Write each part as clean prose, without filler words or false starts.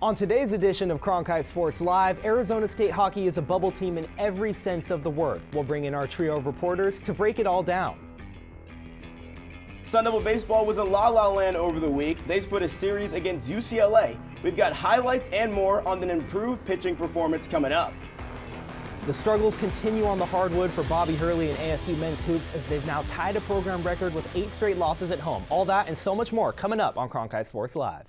On today's edition of Cronkite Sports Live, Arizona State hockey is a bubble team in every sense of the word. We'll bring in our trio of reporters to break it all down. Sun Devil baseball was in La La Land over the week. They split a series against UCLA. We've got highlights and more on an improved pitching performance coming up. The struggles continue on the hardwood for Bobby Hurley and ASU men's hoops as they've now tied a program record with 8 straight losses at home. All that and so much more coming up on Cronkite Sports Live.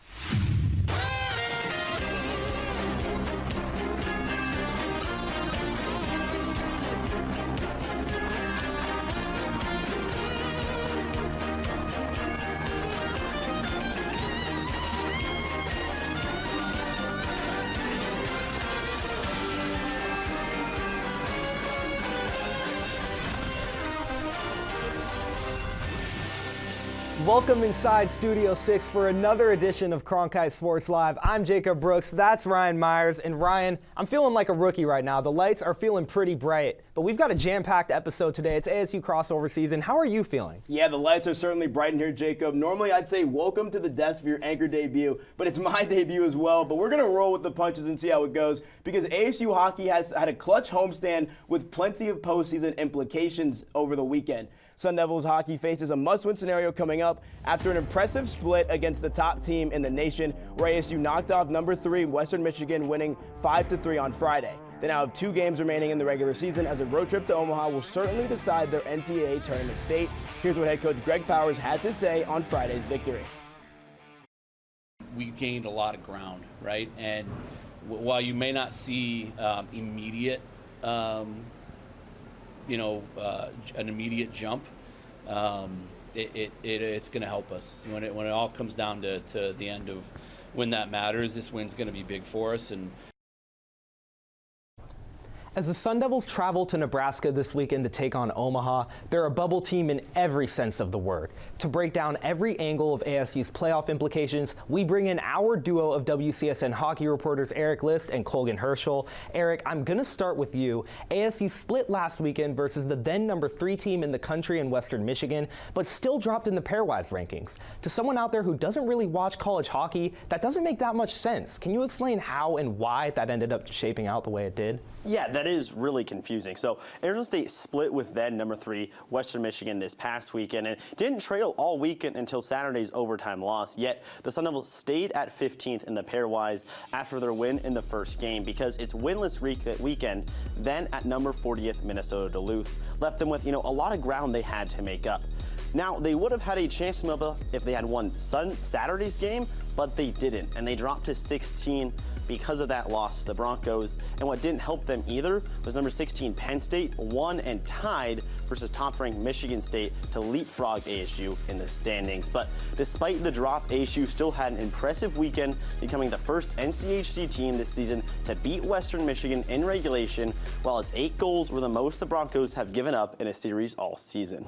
Welcome inside Studio 6 for another edition of Cronkite Sports Live. I'm Jacob Brooks, that's Ryan Myers, and Ryan, I'm feeling like a rookie right now. The lights are feeling pretty bright, but we've got a jam-packed episode today. It's ASU crossover season. How are you feeling? Yeah, the lights are certainly bright in here, Jacob. Normally I'd say welcome to the desk for your anchor debut, but it's my debut as well. But we're going to roll with the punches and see how it goes because ASU hockey has had a clutch homestand with plenty of postseason implications over the weekend. Sun Devils hockey faces a must-win scenario coming up after an impressive split against the top team in the nation, where ASU knocked off number 3 Western Michigan, winning 5-3 on Friday. They now have 2 games remaining in the regular season, as a road trip to Omaha will certainly decide their NCAA tournament fate. Here's what head coach Greg Powers had to say on Friday's victory. We gained a lot of ground, right? And while you may not see immediate an immediate jump, it's going to help us when it all comes down to the end of when that matters. This win's going to be big for us. And as the Sun Devils travel to Nebraska this weekend to take on Omaha, they're a bubble team in every sense of the word. To break down every angle of ASU's playoff implications, we bring in our duo of WCSN hockey reporters Eric List and Colgan Herschel. Eric, I'm going to start with you. ASU split last weekend versus the then number 3 team in the country in Western Michigan, but still dropped in the pairwise rankings. To someone out there who doesn't really watch college hockey, that doesn't make that much sense. Can you explain how and why that ended up shaping out the way it did? Yeah, that is really confusing. So Arizona State split with then number 3 Western Michigan this past weekend and didn't trail all weekend until Saturday's overtime loss. Yet the Sun Devils stayed at 15th in the pairwise after their win in the first game, because its winless weekend then at number 40th Minnesota Duluth left them with a lot of ground they had to make up. Now, they would have had a chance to move up if they had won Saturday's game, but they didn't, and they dropped to 16 because of that loss to the Broncos. And what didn't help them either was number 16 Penn State won and tied versus top-ranked Michigan State to leapfrog ASU in the standings. But despite the drop, ASU still had an impressive weekend, becoming the first NCHC team this season to beat Western Michigan in regulation, while its 8 goals were the most the Broncos have given up in a series all season.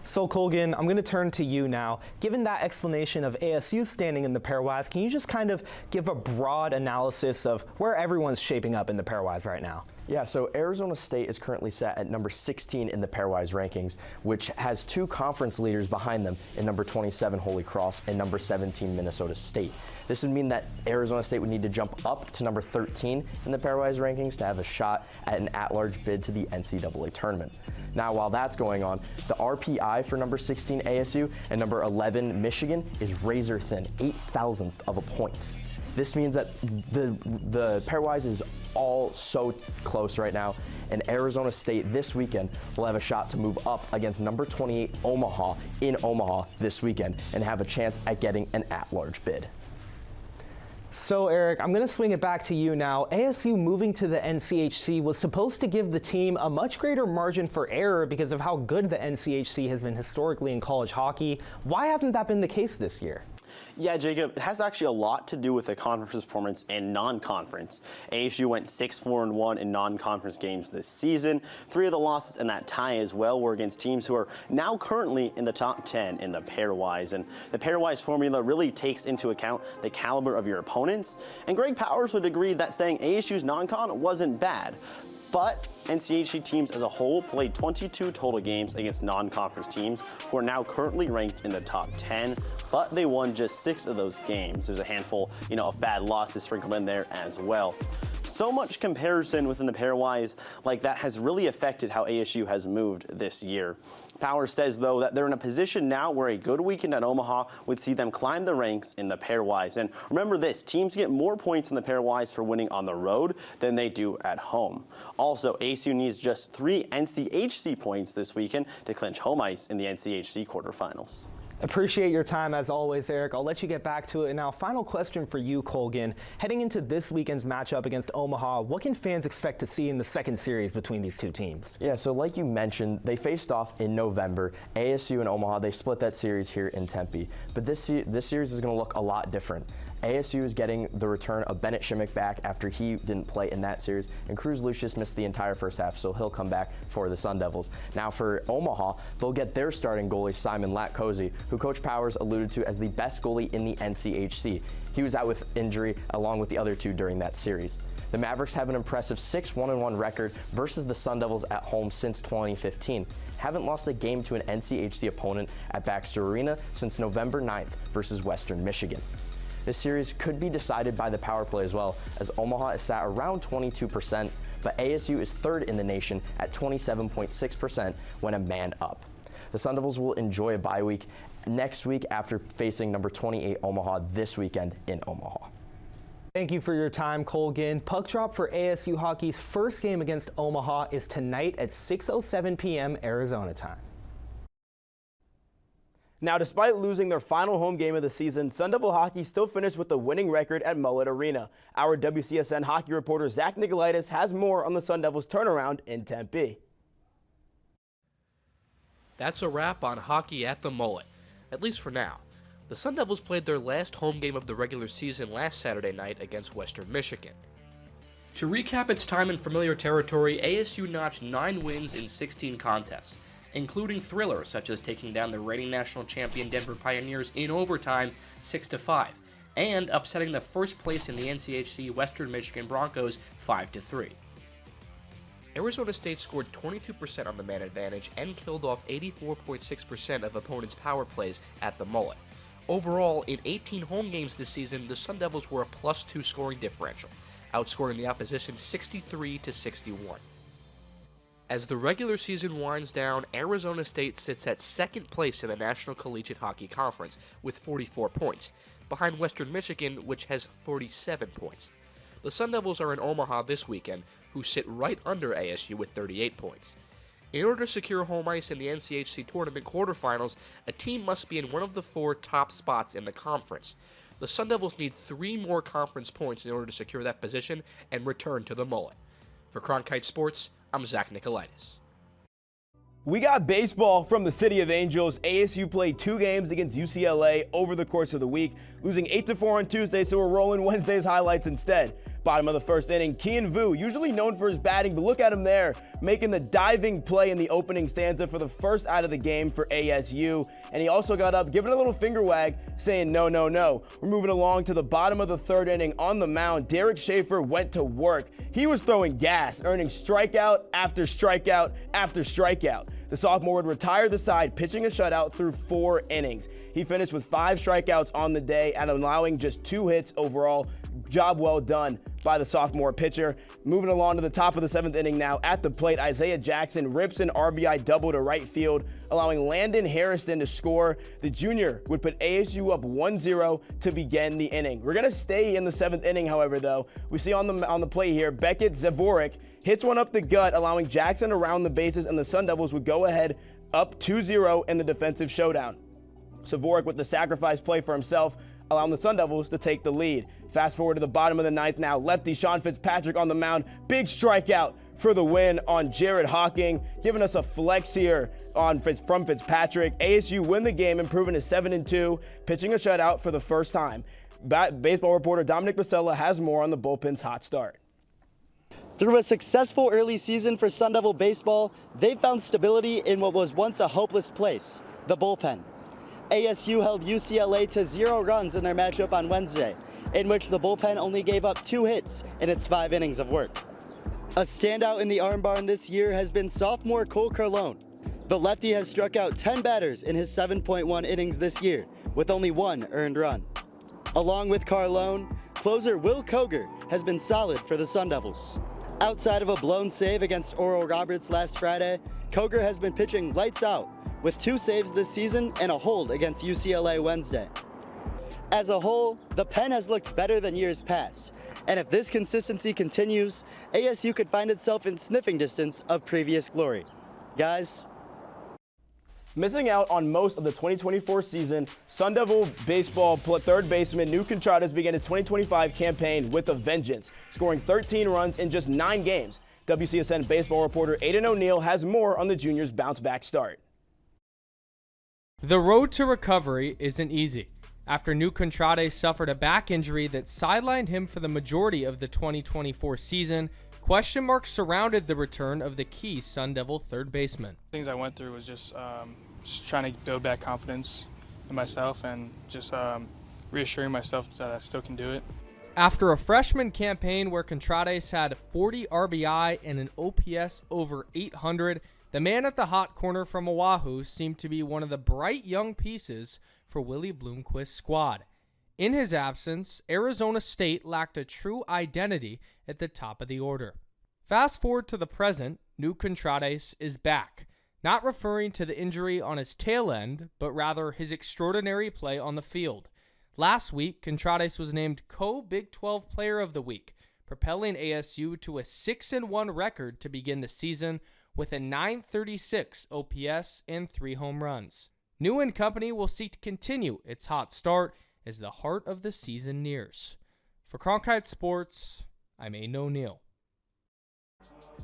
So Colgan, I'm going to turn to you now. Given that explanation of ASU's standing in the pairwise, can you just kind of give a broad analysis of where everyone's shaping up in the pairwise right now? Yeah, so Arizona State is currently set at number 16 in the pairwise rankings, which has 2 conference leaders behind them in number 27 Holy Cross and number 17 Minnesota State. This would mean that Arizona State would need to jump up to number 13 in the pairwise rankings to have a shot at an at-large bid to the NCAA tournament. Now, while that's going on, the RPI for number 16 ASU and number 11 Michigan is razor thin, 0.008 of a point. This means that the pairwise is all so close right now, and Arizona State this weekend will have a shot to move up against number 28 Omaha in Omaha this weekend and have a chance at getting an at-large bid. So, Eric, I'm going to swing it back to you now. ASU moving to the NCHC was supposed to give the team a much greater margin for error because of how good the NCHC has been historically in college hockey. Why hasn't that been the case this year? Yeah, Jacob, it has actually a lot to do with the conference performance and non-conference. ASU went 6-4-1 in non-conference games this season. 3 of the losses in that tie as well were against teams who are now currently in the top 10 in the pairwise. And the pairwise formula really takes into account the caliber of your opponents. And Greg Powers would agree that saying ASU's non-con wasn't bad. But NCHC teams as a whole played 22 total games against non-conference teams who are now currently ranked in the top 10, but they won just 6 of those games. There's a handful, of bad losses sprinkled in there as well. So much comparison within the pairwise like that has really affected how ASU has moved this year. Power says, though, that they're in a position now where a good weekend at Omaha would see them climb the ranks in the pairwise. And remember this, teams get more points in the pairwise for winning on the road than they do at home. Also, ASU needs just 3 NCHC points this weekend to clinch home ice in the NCHC quarterfinals. Appreciate your time as always, Eric. I'll let you get back to it. And now, final question for you, Colgan. Heading into this weekend's matchup against Omaha, what can fans expect to see in the second series between these two teams? Yeah, so like you mentioned, they faced off in November. ASU and Omaha, they split that series here in Tempe. But this series is going to look a lot different. ASU is getting the return of Bennett Shimmick back after he didn't play in that series, and Cruz Lucius missed the entire first half, so he'll come back for the Sun Devils. Now for Omaha, they'll get their starting goalie, Simon Latkozy, who Coach Powers alluded to as the best goalie in the NCHC. He was out with injury along with the other 2 during that series. The Mavericks have an impressive 6-1-1 record versus the Sun Devils at home since 2015. Haven't lost a game to an NCHC opponent at Baxter Arena since November 9th versus Western Michigan. This series could be decided by the power play as well, as Omaha is sat around 22%, but ASU is 3rd in the nation at 27.6% when a man up. The Sun Devils will enjoy a bye week next week after facing number 28 Omaha this weekend in Omaha. Thank you for your time, Colgan. Puck drop for ASU hockey's first game against Omaha is tonight at 6:07 p.m. Arizona time. Now, despite losing their final home game of the season, Sun Devil hockey still finished with the winning record at Mullet Arena. Our WCSN hockey reporter Zach Nicolaitis has more on the Sun Devils' turnaround in Tempe. That's a wrap on hockey at the Mullet, at least for now. The Sun Devils played their last home game of the regular season last Saturday night against Western Michigan. To recap its time in familiar territory, ASU notched 9 wins in 16 contests, including thrillers such as taking down the reigning national champion Denver Pioneers in overtime 6-5, and upsetting the first place in the NCHC Western Michigan Broncos 5-3. Arizona State scored 22% on the man advantage and killed off 84.6% of opponents' power plays at the Mullet. Overall, in 18 home games this season, the Sun Devils were a +2 scoring differential, outscoring the opposition 63-61. As the regular season winds down, Arizona State sits at 2nd place in the National Collegiate Hockey Conference with 44 points, behind Western Michigan, which has 47 points. The Sun Devils are in Omaha this weekend, who sit right under ASU with 38 points. In order to secure home ice in the NCHC tournament quarterfinals, a team must be in one of the 4 top spots in the conference. The Sun Devils need 3 more conference points in order to secure that position and return to the Mullet. For Cronkite Sports, I'm Zach Nicolaitis. We got baseball from the City of Angels. ASU played 2 games against UCLA over the course of the week, losing 8-4 on Tuesday, so we're rolling Wednesday's highlights instead. Bottom of the first inning, Kian Vu, usually known for his batting, but look at him there, making the diving play in the opening stanza for the first out of the game for ASU. And he also got up, giving a little finger wag, saying no, no, no. We're moving along to the bottom of the 3rd inning. On the mound, Derek Schaefer went to work. He was throwing gas, earning strikeout after strikeout after strikeout. The sophomore would retire the side, pitching a shutout through 4 innings. He finished with 5 strikeouts on the day and allowing just 2 hits overall. Job well done by the sophomore pitcher. Moving along to the top of the 7th inning now. At the plate, Isaiah Jackson rips an RBI double to right field, allowing Landon Harrison to score. The junior would put ASU up 1-0 to begin the inning. We're going to stay in the 7th inning, however, though. We see on the play here, Beckett Zavorik hits one up the gut, allowing Jackson around the bases, and the Sun Devils would go ahead up 2-0 in the defensive showdown. Zavorik with the sacrifice play for himself, allowing the Sun Devils to take the lead. Fast forward to the bottom of the 9th now. Lefty Sean Fitzpatrick on the mound. Big strikeout for the win on Jared Hawking, giving us a flex here from Fitzpatrick. ASU win the game, improving to 7-2, pitching a shutout for the first time. Baseball reporter Dominic Basella has more on the bullpen's hot start. Through a successful early season for Sun Devil baseball, they've found stability in what was once a hopeless place, the bullpen. ASU held UCLA to 0 runs in their matchup on Wednesday, in which the bullpen only gave up 2 hits in its 5 innings of work. A standout in the Arm Barn this year has been sophomore Cole Carlone. The lefty has struck out 10 batters in his 7.1 innings this year, with only 1 earned run. Along with Carlone, closer Will Koger has been solid for the Sun Devils. Outside of a blown save against Oral Roberts last Friday, Koger has been pitching lights out, with 2 saves this season and a hold against UCLA Wednesday. As a whole, the pen has looked better than years past, and if this consistency continues, ASU could find itself in sniffing distance of previous glory. Guys, Missing out on most of the 2024 season, Sun Devil baseball third baseman Nuke Contradas began his 2025 campaign with a vengeance, scoring 13 runs in just 9 games. WCSN baseball reporter Aiden O'Neill has more on the junior's bounce-back start. The road to recovery isn't easy. After Nuke Contradas suffered a back injury that sidelined him for the majority of the 2024 season, question marks surrounded the return of the key Sun Devil third baseman. Things I went through was just trying to build back confidence in myself and just reassuring myself that I still can do it. After a freshman campaign where Contradas had 40 RBI and an OPS over 800, the man at the hot corner from Oahu seemed to be one of the bright young pieces for Willie Bloomquist's squad. In his absence, Arizona State lacked a true identity at the top of the order. Fast forward to the present, Nuke Contradas is back, not referring to the injury on his tail end, but rather his extraordinary play on the field. Last week, Contradas was named Co-Big 12 Player of the Week, propelling ASU to a 6-1 record to begin the season with a .936 OPS and 3 home runs. New and company will seek to continue its hot start as the heart of the season nears. For Cronkite Sports, I'm Aiden O'Neill.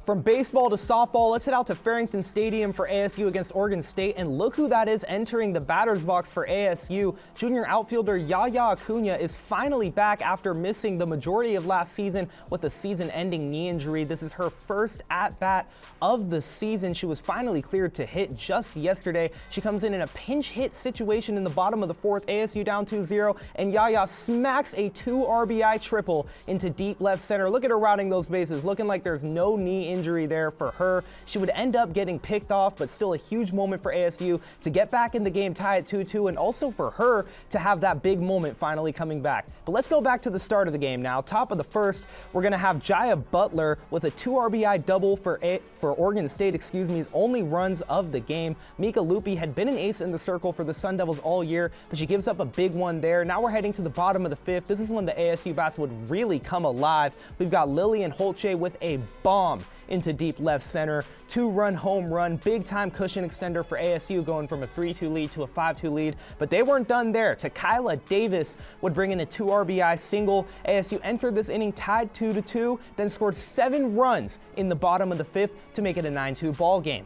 From baseball to softball, let's head out to Farrington Stadium for ASU against Oregon State, and look who that is entering the batter's box for ASU. Junior outfielder Yaya Acuna is finally back after missing the majority of last season with a season-ending knee injury. This is her first at-bat of the season. She was finally cleared to hit just yesterday. She comes in a pinch hit situation in the bottom of the 4th, ASU down 2-0, and Yaya smacks a 2 RBI triple into deep left center. Look at her routing those bases, looking like there's no knee injury there for her. She would end up getting picked off, but still a huge moment for ASU to get back in the game, tie at 2-2, and also for her to have that big moment finally coming back. But let's go back to the start of the game now. Top of the 1st, we're going to have Jaya Butler with a 2 RBI double for Oregon State, his only runs of the game. Mika Lupi had been an ace in the circle for the Sun Devils all year, but she gives up a big one there. Now we're heading to the bottom of the 5th. This is when the ASU bats would really come alive. We've got Lillian Holche with a bomb into deep left center, 2-run home run, big time cushion extender for ASU, going from a 3-2 lead to a 5-2 lead, but they weren't done there. Tequila Davis would bring in a 2 RBI single. ASU entered this inning tied 2-2, then scored 7 runs in the bottom of the 5th to make it a 9-2 ball game.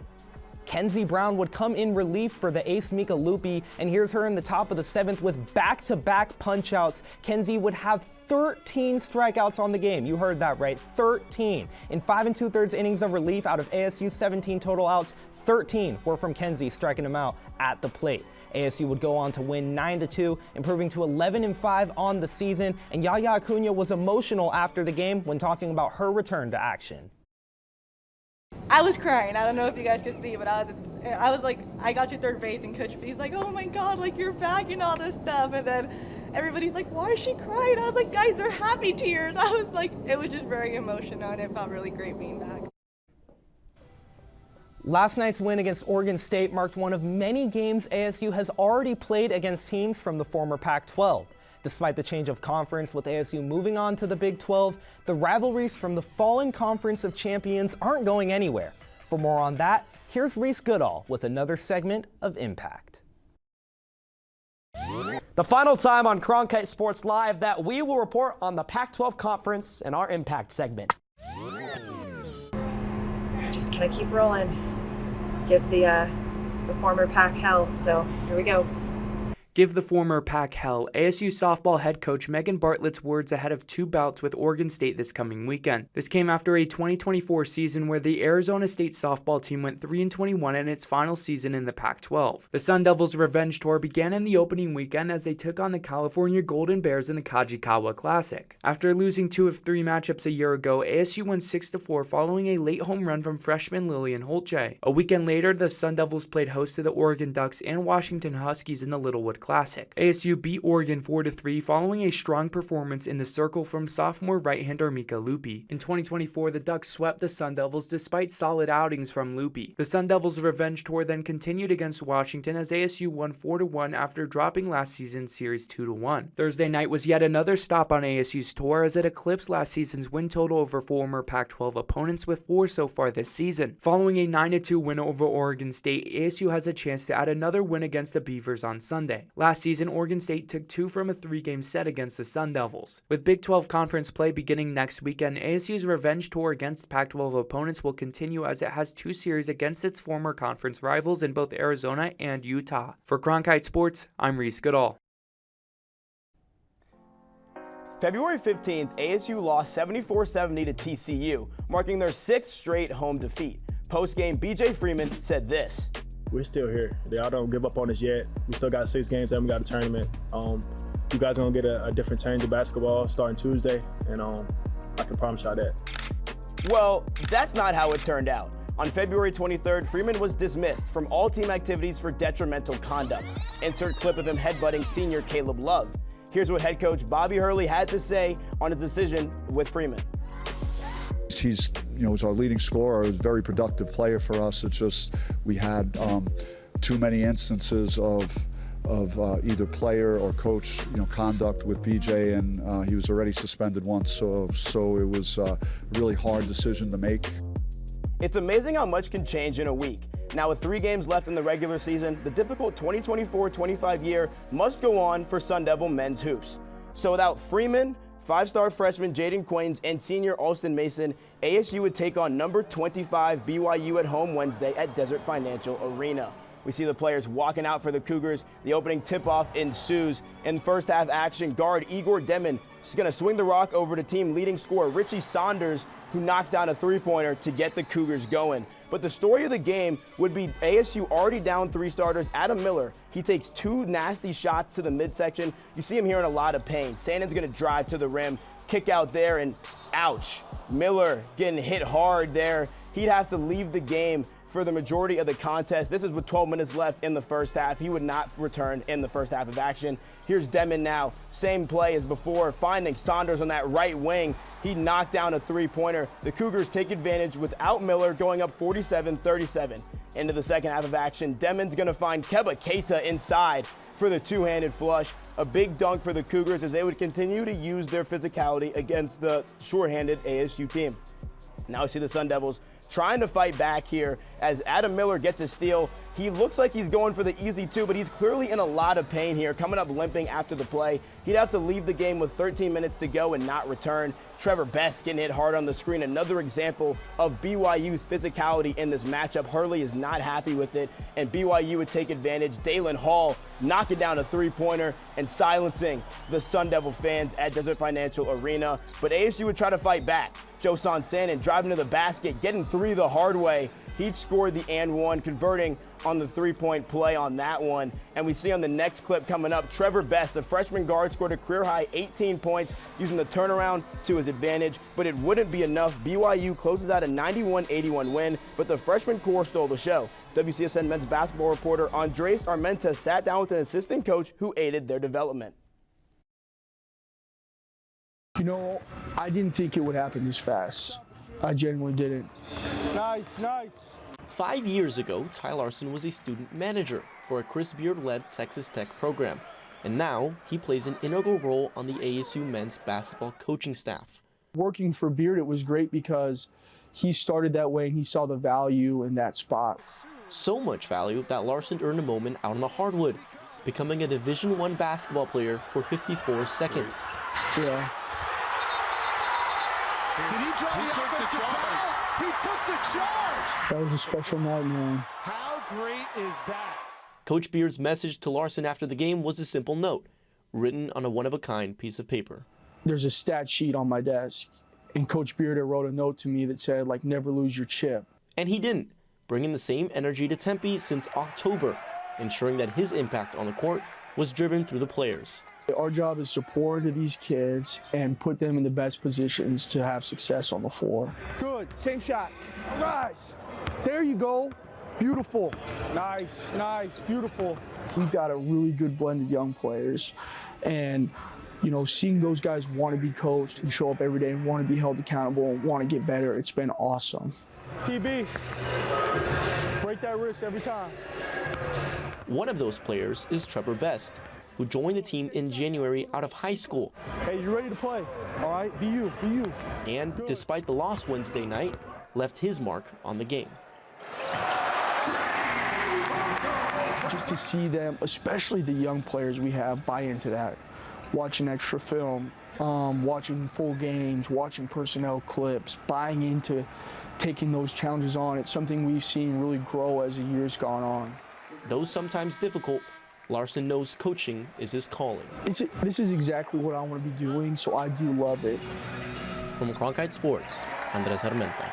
Kenzie Brown would come in relief for the ace Mika Lupi, and here's her in the top of the 7th with back-to-back punch-outs. Kenzie would have 13 strikeouts on the game. You heard that right, 13. In 5 2/3 innings of relief out of ASU's 17 total outs, 13 were from Kenzie striking him out at the plate. ASU would go on to win 9-2, improving to 11-5 on the season, and Yaya Acuna was emotional after the game when talking about her return to action. I was crying. I don't know if you guys could see, but I was like, I got to third base, and Coach B's like, oh my God, like you're back and all this stuff. And then everybody's like, why is she crying? I was like, guys, they're happy tears. I was like, it was just very emotional, and it felt really great being back. Last night's win against Oregon State marked one of many games ASU has already played against teams from the former Pac-12. Despite the change of conference with ASU moving on to the Big 12, the rivalries from the fallen Conference of Champions aren't going anywhere. For more on that, here's Reese Goodall with another segment of Impact. The final time on Cronkite Sports Live that we will report on the Pac-12 Conference in our Impact segment. Just gonna keep rolling. Give the former Pac hell, so here we go. Give the former Pac hell. ASU softball head coach Megan Bartlett's words ahead of 2 bouts with Oregon State this coming weekend. This came after a 2024 season where the Arizona State softball team went 3-21 in its final season in the Pac-12. The Sun Devils' revenge tour began in the opening weekend as they took on the California Golden Bears in the Kajikawa Classic. After losing 2 of 3 matchups a year ago, ASU won 6-4 following a late home run from freshman Lillian Holtje. A weekend later, the Sun Devils played host to the Oregon Ducks and Washington Huskies in the Littlewood Classic. ASU beat Oregon 4-3 following a strong performance in the circle from sophomore right-hander Mika Lupi. In 2024, the Ducks swept the Sun Devils despite solid outings from Lupi. The Sun Devils' revenge tour then continued against Washington as ASU won 4-1 after dropping last season's series 2-1. Thursday night was yet another stop on ASU's tour as it eclipsed last season's win total over former Pac-12 opponents with 4 so far this season. Following a 9-2 win over Oregon State, ASU has a chance to add another win against the Beavers on Sunday. Last season, Oregon State took 2 from a 3-game set against the Sun Devils. With Big 12 conference play beginning next weekend, ASU's revenge tour against Pac-12 opponents will continue as it has 2 series against its former conference rivals in both Arizona and Utah. For Cronkite Sports, I'm Reese Goodall. February 15th, ASU lost 74-70 to TCU, marking their 6th straight home defeat. Post-game, BJ Freeman said this. We're still here. Y'all don't give up on us yet. We still got 6 games and we got a tournament. You guys are going to get a different change of basketball starting Tuesday, and I can promise y'all that. Well, that's not how it turned out. On February 23rd, Freeman was dismissed from all team activities for detrimental conduct. Insert clip of him headbutting senior Caleb Love. Here's what head coach Bobby Hurley had to say on his decision with Freeman. He's our leading scorer, a very productive player for us. It's just we had too many instances of either player or coach conduct with BJ, and he was already suspended once, so it was a really hard decision to make. It's amazing how much can change in a week. Now, with 3 games left in the regular season, the difficult 2024-25 year must go on for Sun Devil men's hoops. So without Freeman, 5-star freshman Jaden Quains, and senior Alston Mason, ASU would take on number 25 BYU at home Wednesday at Desert Financial Arena. We see the players walking out for the Cougars. The opening tip-off ensues. In first half action, guard Igor Demon is going to swing the rock over to team leading scorer Richie Saunders, who knocks down a 3-pointer to get the Cougars going. But the story of the game would be ASU already down 3 starters. Adam Miller, he takes 2 nasty shots to the midsection. You see him here in a lot of pain. Sandin's going to drive to the rim, kick out there, and ouch. Miller getting hit hard there. He'd have to leave the game for the majority of the contest. This is with 12 minutes left in the first half. He would not return in the first half of action. Here's Demon now. Same play as before, finding Saunders on that right wing. He knocked down a 3-pointer. The Cougars take advantage without Miller, going up 47-37. Into the second half of action, Demon's going to find Keba Keita inside for the 2-handed flush. A big dunk for the Cougars as they would continue to use their physicality against the short-handed ASU team. Now we see the Sun Devils trying to fight back here as Adam Miller gets a steal. He looks like he's going for the easy 2, but he's clearly in a lot of pain here, coming up limping after the play. He'd have to leave the game with 13 minutes to go and not return. Trevor Best getting hit hard on the screen. Another example of BYU's physicality in this matchup. Hurley is not happy with it, and BYU would take advantage. Dalen Hall knocking down a 3-pointer and silencing the Sun Devil fans at Desert Financial Arena. But ASU would try to fight back. Josan Sandin driving to the basket, getting 3 the hard way. He'd scored the and 1, converting on the 3-point play on that one. And we see on the next clip coming up, Trevor Best, the freshman guard, scored a career-high 18 points using the turnaround to his advantage, but it wouldn't be enough. BYU closes out a 91-81 win, but the freshman core stole the show. WCSN men's basketball reporter Andres Armenta sat down with an assistant coach who aided their development. I didn't think it would happen this fast. I genuinely didn't. Nice. 5 years ago, Ty Larson was a student manager for a Chris Beard-led Texas Tech program, and now he plays an integral role on the ASU men's basketball coaching staff. Working for Beard, it was great because he started that way and he saw the value in that spot. So much value that Larson earned a moment out on the hardwood, becoming a Division I basketball player for 54 seconds. Yeah. Did he draw the offensive foul? He took the charge. That was a special night, man. How great is that? Coach Beard's message to Larson after the game was a simple note, written on a one-of-a-kind piece of paper. There's a stat sheet on my desk, and Coach Beard wrote a note to me that said, like, never lose your chip. And he didn't, bringing the same energy to Tempe since October, ensuring that his impact on the court was driven through the players. Our job is to pour into these kids and put them in the best positions to have success on the floor. Good, same shot. Nice. There you go. Beautiful. Nice, nice, beautiful. We've got a really good blend of young players, and you know, seeing those guys want to be coached and show up every day and want to be held accountable and want to get better, it's been awesome. TB, break that wrist every time. One of those players is Trevor Best, who joined the team in January out of high school. Hey, you ready to play? All right, be you, be you. And despite the loss Wednesday night, left his mark on the game. Just to see them, especially the young players we have, buy into that. Watching extra film, watching full games, watching personnel clips, buying into taking those challenges on. It's something we've seen really grow as the years gone on. Though sometimes difficult, Larson knows coaching is his calling. This is exactly what I want to be doing, so I do love it. From Cronkite Sports, Andres Armenta.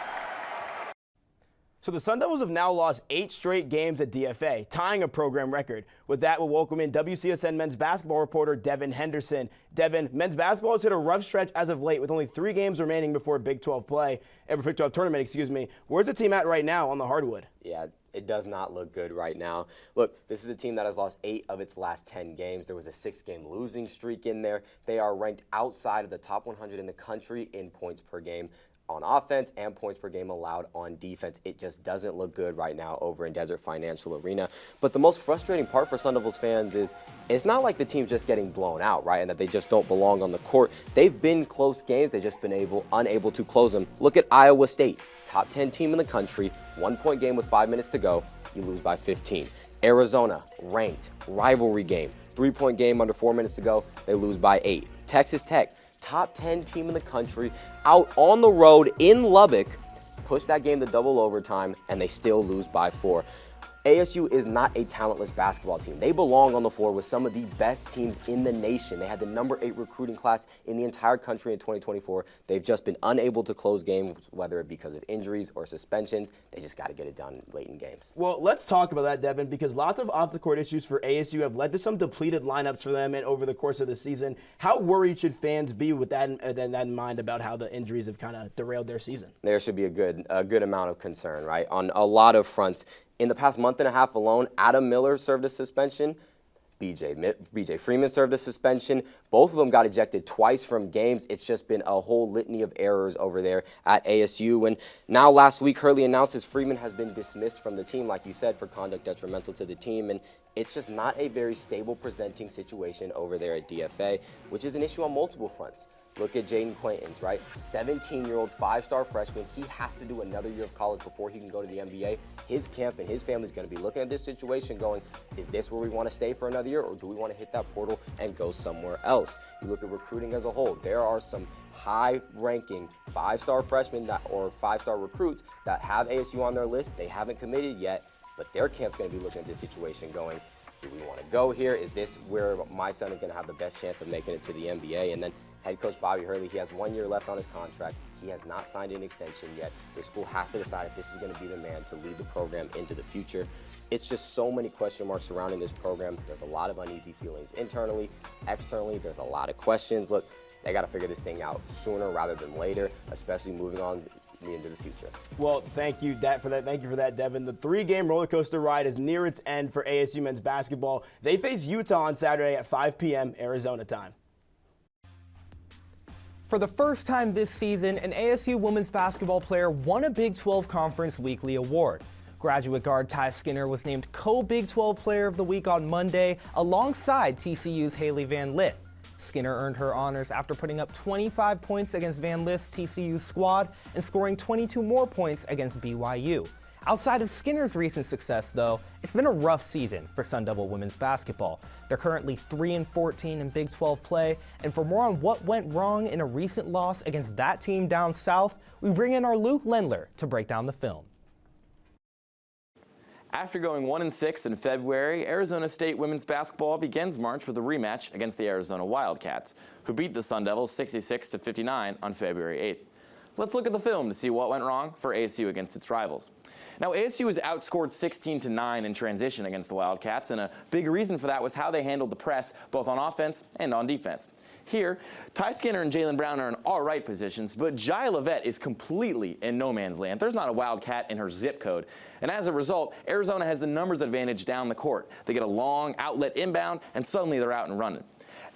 So the Sun Devils have now lost 8 straight games at DFA, tying a program record. With that, we'll welcome in WCSN men's basketball reporter Devin Henderson. Devin, men's basketball has hit a rough stretch as of late with only 3 games remaining before Big 12 Big 12 tournament, excuse me. Where's the team at right now on the hardwood? Yeah, it does not look good right now. Look, this is a team that has lost 8 of its last 10 games. There was a 6-game losing streak in there. They are ranked outside of the top 100 in the country in points per game on offense and points per game allowed on defense. It just doesn't look good right now over in Desert Financial Arena. But the most frustrating part for Sun Devils fans is it's not like the team's just getting blown out, right, and that they just don't belong on the court. They've been close games. They've just been unable to close them. Look at Iowa State, top 10 team in the country, 1-point game with 5 minutes to go. You lose by 15. Arizona, ranked, rivalry game, 3-point game under 4 minutes to go. They lose by 8. Texas Tech, top 10 team in the country, out on the road in Lubbock, push that game to double overtime, and they still lose by 4. ASU is not a talentless basketball team. They belong on the floor with some of the best teams in the nation. They had the number 8 recruiting class in the entire country in 2024. They've just been unable to close games, whether it be because of injuries or suspensions. They just got to get it done late in games. Well, let's talk about that, Devin, because lots of off-the-court issues for ASU have led to some depleted lineups for them and over the course of the season. How worried should fans be with that in mind about how the injuries have kind of derailed their season? There should be a good amount of concern, right, on a lot of fronts. In the past month and a half alone, Adam Miller served a suspension. BJ Freeman served a suspension. Both of them got ejected twice from games. It's just been a whole litany of errors over there at ASU. And now last week, Hurley announces Freeman has been dismissed from the team, like you said, for conduct detrimental to the team. And it's just not a very stable presenting situation over there at DFA, which is an issue on multiple fronts. Look at Jaden Quaintance, right? 17-year-old 5-star freshman. He has to do another year of college before he can go to the NBA. His camp and his family's going to be looking at this situation going, is this where we want to stay for another year, or do we want to hit that portal and go somewhere else? You look at recruiting as a whole. There are some high-ranking 5-star freshmen or 5-star recruits that have ASU on their list. They haven't committed yet, but their camp's going to be looking at this situation going, do we want to go here? Is this where my son is going to have the best chance of making it to the NBA? And then head coach Bobby Hurley, he has 1 year left on his contract. He has not signed an extension yet. The school has to decide if this is going to be the man to lead the program into the future. It's just so many question marks surrounding this program. There's a lot of uneasy feelings internally, externally. There's a lot of questions. Look, they got to figure this thing out sooner rather than later, especially moving on into the future. Well, thank you for that, Devin. The 3-game roller coaster ride is near its end for ASU men's basketball. They face Utah on Saturday at 5 p.m. Arizona time. For the first time this season, an ASU women's basketball player won a Big 12 Conference Weekly Award. Graduate guard Ty Skinner was named co-Big 12 Player of the Week on Monday alongside TCU's Haley Van Lith. Skinner earned her honors after putting up 25 points against Van Lith's TCU squad and scoring 22 more points against BYU. Outside of Skinner's recent success, though, it's been a rough season for Sun Devil women's basketball. They're currently 3-14 in Big 12 play, and for more on what went wrong in a recent loss against that team down south, we bring in our Luke Lendler to break down the film. After going 1-6 in February, Arizona State women's basketball begins March with a rematch against the Arizona Wildcats, who beat the Sun Devils 66-59 on February 8th. Let's look at the film to see what went wrong for ASU against its rivals. Now, ASU was outscored 16-9 in transition against the Wildcats, and a big reason for that was how they handled the press, both on offense and on defense. Here, Ty Skinner and Jalen Brown are in all right positions, but Jai Levette is completely in no man's land. There's not a Wildcat in her zip code. And as a result, Arizona has the numbers advantage down the court. They get a long outlet inbound, and suddenly they're out and running.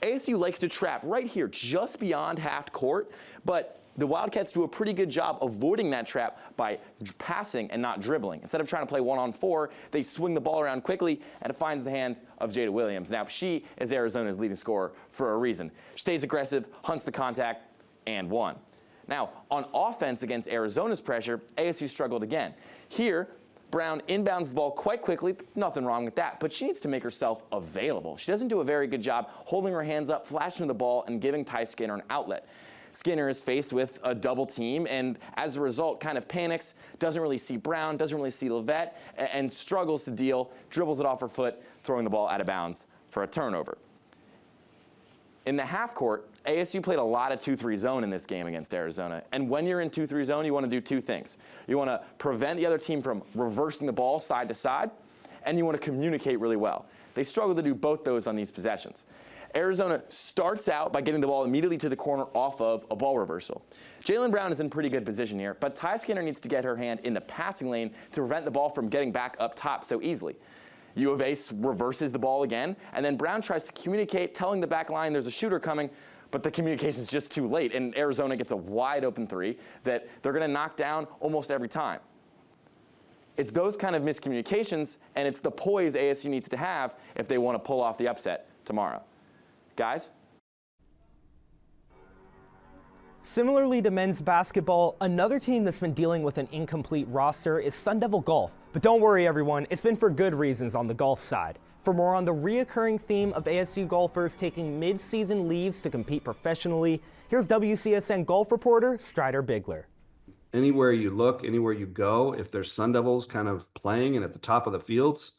ASU likes to trap right here, just beyond half court, but the Wildcats do a pretty good job avoiding that trap by passing and not dribbling. Instead of trying to play 1-on-4, they swing the ball around quickly, and it finds the hand of Jada Williams. Now, she is Arizona's leading scorer for a reason. She stays aggressive, hunts the contact, and won. Now, on offense against Arizona's pressure, ASU struggled again. Here, Brown inbounds the ball quite quickly, nothing wrong with that, but she needs to make herself available. She doesn't do a very good job holding her hands up, flashing the ball, and giving Ty Skinner an outlet. Skinner is faced with a double team, and as a result kind of panics, doesn't really see Brown, doesn't really see Levette, and struggles to deal, dribbles it off her foot, throwing the ball out of bounds for a turnover. In the half court, ASU played a lot of 2-3 zone in this game against Arizona, and when you're in 2-3 zone, you want to do two things. You want to prevent the other team from reversing the ball side to side, and you want to communicate really well. They struggle to do both those on these possessions. Arizona starts out by getting the ball immediately to the corner off of a ball reversal. Jalen Brown is in pretty good position here, but Ty Skinner needs to get her hand in the passing lane to prevent the ball from getting back up top so easily. U of A reverses the ball again, and then Brown tries to communicate, telling the back line there's a shooter coming, but the communication is just too late, and Arizona gets a wide open three that they're going to knock down almost every time. It's those kind of miscommunications, and it's the poise ASU needs to have if they want to pull off the upset tomorrow. Guys? Similarly to men's basketball, another team that's been dealing with an incomplete roster is Sun Devil Golf. But don't worry, everyone, it's been for good reasons on the golf side. For more on the reoccurring theme of ASU golfers taking mid-season leaves to compete professionally, here's WCSN golf reporter Strider Bigler. Anywhere you look, anywhere you go, if there's Sun Devils kind of playing and at the top of the fields,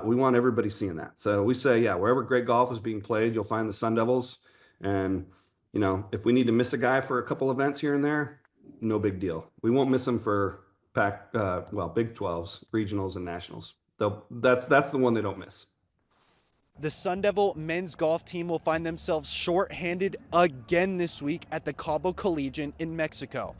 we want everybody seeing that. So we say, yeah, wherever great golf is being played, you'll find the Sun Devils. And, you know, if we need to miss a guy for a couple events here and there, no big deal. We won't miss them for Big 12s, regionals, and nationals. That's the one they don't miss. The Sun Devil men's golf team will find themselves short-handed again this week at the Cabo Collegiate in Mexico.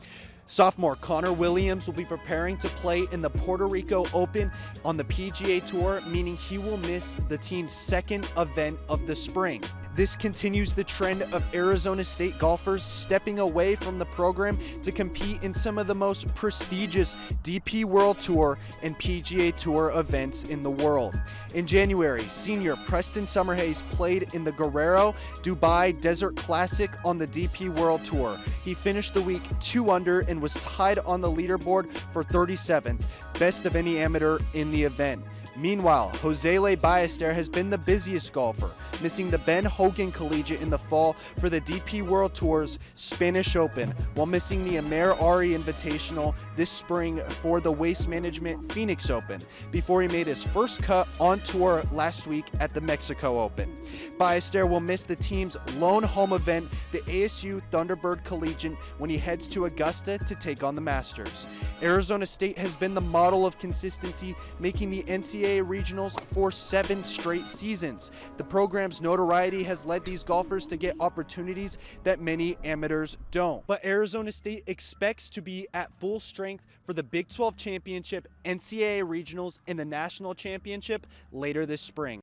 Sophomore Connor Williams will be preparing to play in the Puerto Rico Open on the PGA Tour, meaning he will miss the team's second event of the spring. This continues the trend of Arizona State golfers stepping away from the program to compete in some of the most prestigious DP World Tour and PGA Tour events in the world. In January, senior Preston Summerhays played in the Guerrero Dubai Desert Classic on the DP World Tour. He finished the week 2 under and was tied on the leaderboard for 37th, best of any amateur in the event. Meanwhile, Josele Ballester has been the busiest golfer, missing the Ben Hogan Collegiate in the fall for the DP World Tour's Spanish Open, while missing the Amer Ari Invitational this spring for the Waste Management Phoenix Open, before he made his first cut on tour last week at the Mexico Open. Ballester will miss the team's lone home event, the ASU Thunderbird Collegiate, when he heads to Augusta to take on the Masters. Arizona State has been the model of consistency, making the NCAA regionals for 7 straight seasons. The program's notoriety has led these golfers to get opportunities that many amateurs don't. But Arizona State expects to be at full strength for the Big 12 Championship, NCAA regionals, and the National Championship later this spring.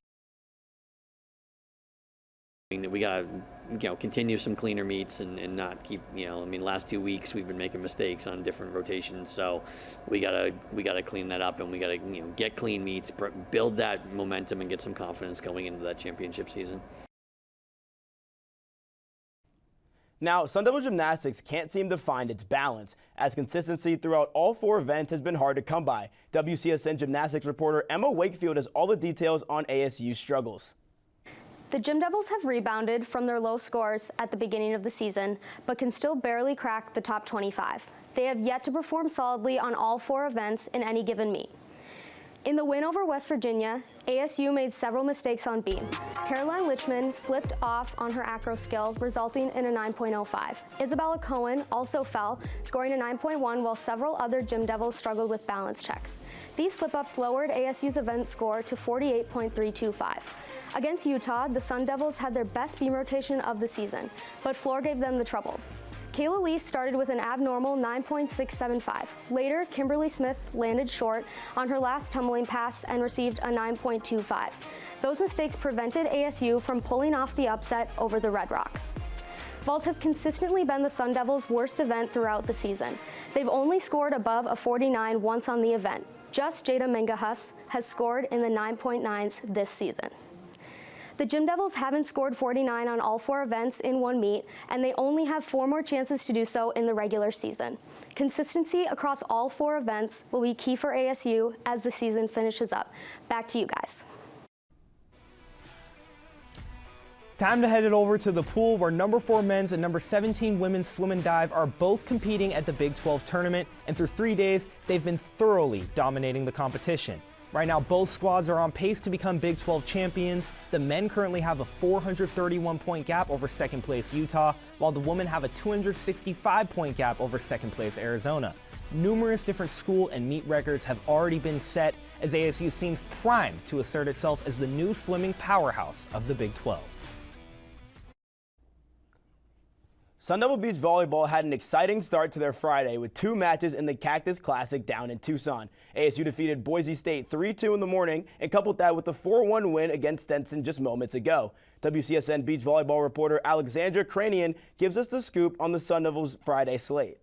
We got to, continue some cleaner meets and not keep, last 2 weeks we've been making mistakes on different rotations. So we got to clean that up, and we got to, get clean meets, build that momentum, and get some confidence going into that championship season. Now, Sun Devil Gymnastics can't seem to find its balance, as consistency throughout all 4 events has been hard to come by. WCSN Gymnastics reporter Emma Wakefield has all the details on ASU's struggles. The Gym Devils have rebounded from their low scores at the beginning of the season, but can still barely crack the top 25. They have yet to perform solidly on all 4 events in any given meet. In the win over West Virginia, ASU made several mistakes on beam. Caroline Lichman slipped off on her acro skill, resulting in a 9.05. Isabella Cohen also fell, scoring a 9.1, while several other Gym Devils struggled with balance checks. These slip-ups lowered ASU's event score to 48.325. Against Utah, the Sun Devils had their best beam rotation of the season, but floor gave them the trouble. Kayla Lee started with an abnormal 9.675. Later, Kimberly Smith landed short on her last tumbling pass and received a 9.25. Those mistakes prevented ASU from pulling off the upset over the Red Rocks. Vault has consistently been the Sun Devils' worst event throughout the season. They've only scored above a 49 once on the event. Just Jada Mengahus has scored in the 9.9s this season. The Gym Devils haven't scored 49 on all 4 events in one meet, and they only have 4 more chances to do so in the regular season. Consistency across all 4 events will be key for ASU as the season finishes up. Back to you guys. Time to head it over to the pool where number 4 men's and number 17 women's swim and dive are both competing at the Big 12 tournament, and through 3 days, they've been thoroughly dominating the competition. Right now, both squads are on pace to become Big 12 champions. The men currently have a 431-point gap over second place Utah, while the women have a 265-point gap over second place Arizona. Numerous different school and meet records have already been set as ASU seems primed to assert itself as the new swimming powerhouse of the Big 12. Sun Devil Beach Volleyball had an exciting start to their Friday with 2 matches in the Cactus Classic down in Tucson. ASU defeated Boise State 3-2 in the morning and coupled that with a 4-1 win against Stenson just moments ago. WCSN Beach Volleyball reporter Alexandra Cranian gives us the scoop on the Sun Devils' Friday slate.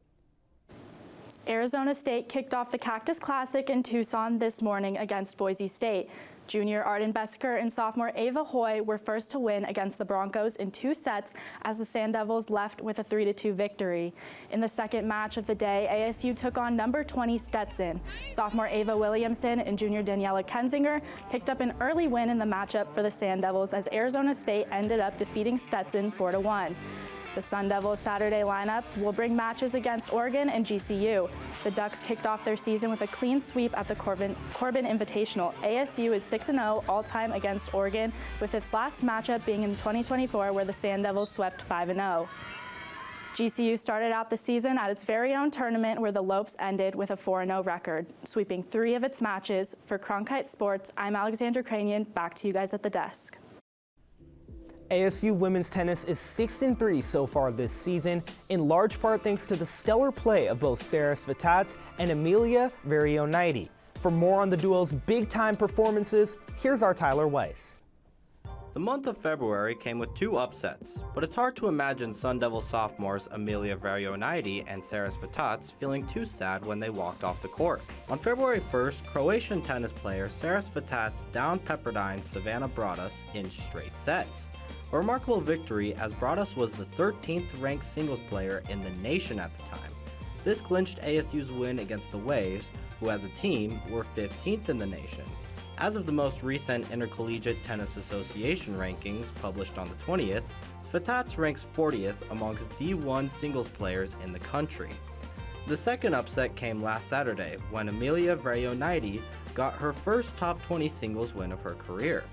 Arizona State kicked off the Cactus Classic in Tucson this morning against Boise State. Junior Arden Besker and sophomore Ava Hoy were first to win against the Broncos in 2 sets as the Sun Devils left with a 3-2 victory. In the second match of the day, ASU took on number 20 Stetson. Sophomore Ava Williamson and junior Daniela Kensinger picked up an early win in the matchup for the Sun Devils as Arizona State ended up defeating Stetson 4-1. The Sun Devils Saturday lineup will bring matches against Oregon and GCU. The Ducks kicked off their season with a clean sweep at the Corbin Invitational. ASU is 6-0 all-time against Oregon, with its last matchup being in 2024 where the Sun Devils swept 5-0. GCU started out the season at its very own tournament where the Lopes ended with a 4-0 record, sweeping 3 of its matches. For Cronkite Sports, I'm Alexandra Cranian. Back to you guys at the desk. ASU women's tennis is 6-3 so far this season, in large part thanks to the stellar play of both Sarah Svatats and Amelia Varionaiti. For more on the duo's big-time performances, here's our Tyler Weiss. The month of February came with 2 upsets, but it's hard to imagine Sun Devil sophomores Amelia Varionaiti and Sarah Svatats feeling too sad when they walked off the court. On February 1st, Croatian tennis player Sarah Svatats downed Pepperdine's Savannah Brodas in straight sets. A remarkable victory as Brodas was the 13th ranked singles player in the nation at the time. This clinched ASU's win against the Waves, who as a team were 15th in the nation. As of the most recent Intercollegiate Tennis Association rankings published on the 20th, Svatats ranks 40th amongst D1 singles players in the country. The second upset came last Saturday when Amelia Varionaiti got her first top 20 singles win of her career.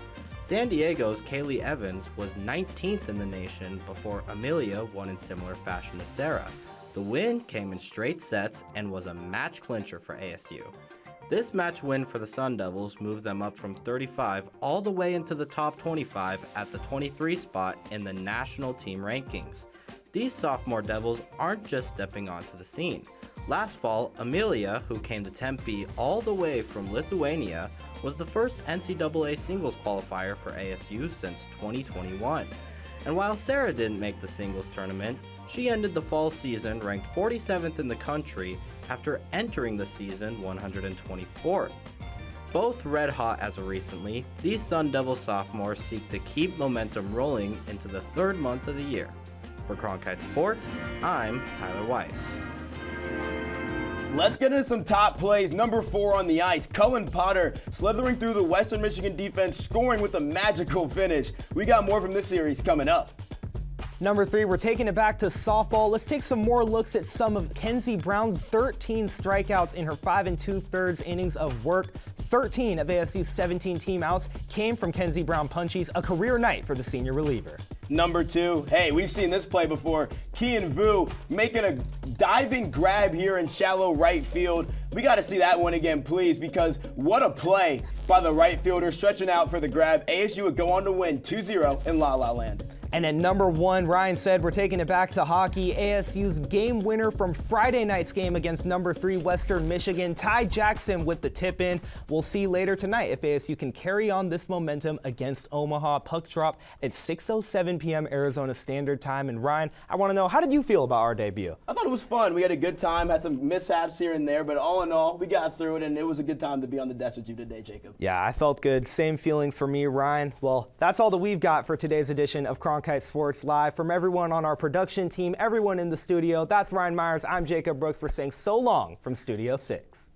San Diego's Kaylee Evans was 19th in the nation before Amelia won in similar fashion to Sarah. The win came in straight sets and was a match clincher for ASU. This match win for the Sun Devils moved them up from 35 all the way into the top 25 at the 23 spot in the national team rankings. These sophomore Devils aren't just stepping onto the scene. Last fall, Amelia, who came to Tempe all the way from Lithuania, was the first NCAA singles qualifier for ASU since 2021. And while Sarah didn't make the singles tournament, she ended the fall season ranked 47th in the country after entering the season 124th. Both red hot as of recently, these Sun Devil sophomores seek to keep momentum rolling into the 3rd month of the year. For Cronkite Sports, I'm Tyler Weiss. Let's get into some top plays. Number 4 on the ice, Cullen Potter slithering through the Western Michigan defense, scoring with a magical finish. We got more from this series coming up. Number 3, we're taking it back to softball. Let's take some more looks at some of Kenzie Brown's 13 strikeouts in her 5 2/3 innings of work. 13 of ASU's 17 team outs came from Kenzie Brown punchies, a career night for the senior reliever. Number 2, hey, we've seen this play before. Kian Vu making a diving grab here in shallow right field. We got to see that one again, please, because what a play by the right fielder, stretching out for the grab. ASU would go on to win 2-0 in La La Land. And at number 1, Ryan said we're taking it back to hockey. ASU's game winner from Friday night's game against number 3 Western Michigan, Ty Jackson with the tip in. We'll see later tonight if ASU can carry on this momentum against Omaha. Puck drop at 6:07 p.m. Arizona Standard Time. And Ryan, I want to know, how did you feel about our debut? I thought it was fun. We had a good time, had some mishaps here and there, but all in all, we got through it, and it was a good time to be on the desk with you today, Jacob. Yeah, I felt good. Same feelings for me, Ryan. Well, that's all that we've got for today's edition of Cronkite Sports Live. From everyone on our production team, everyone in the studio, that's Ryan Myers. I'm Jacob Brooks. We're saying so long from Studio 6.